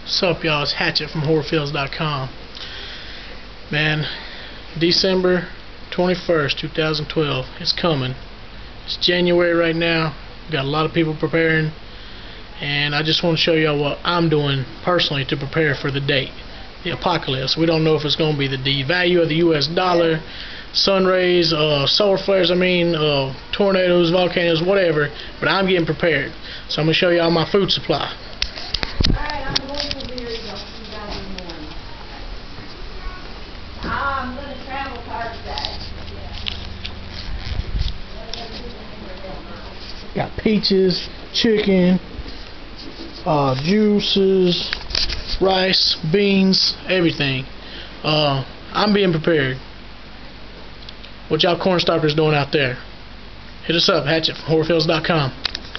What's up, y'all? It's Hatchet from horrorfields.com. Man, December 21st, 2012. It's coming. It's January right now. Got a lot of people preparing, and I just want to show y'all what I'm doing personally to prepare for the date, the apocalypse. We don't know if it's going to be the devalue of the US dollar, sun rays, solar flares, tornadoes, volcanoes, whatever, but I'm getting prepared. So I'm going to show y'all my food supply. Alright, I'm going to be here Saturday morning. I'm going to travel Thursday. Got peaches, chicken, juices, rice, beans, everything. I'm being prepared. What y'all cornstalkers doing out there? Hit us up, Hatchet from horrorfields.com.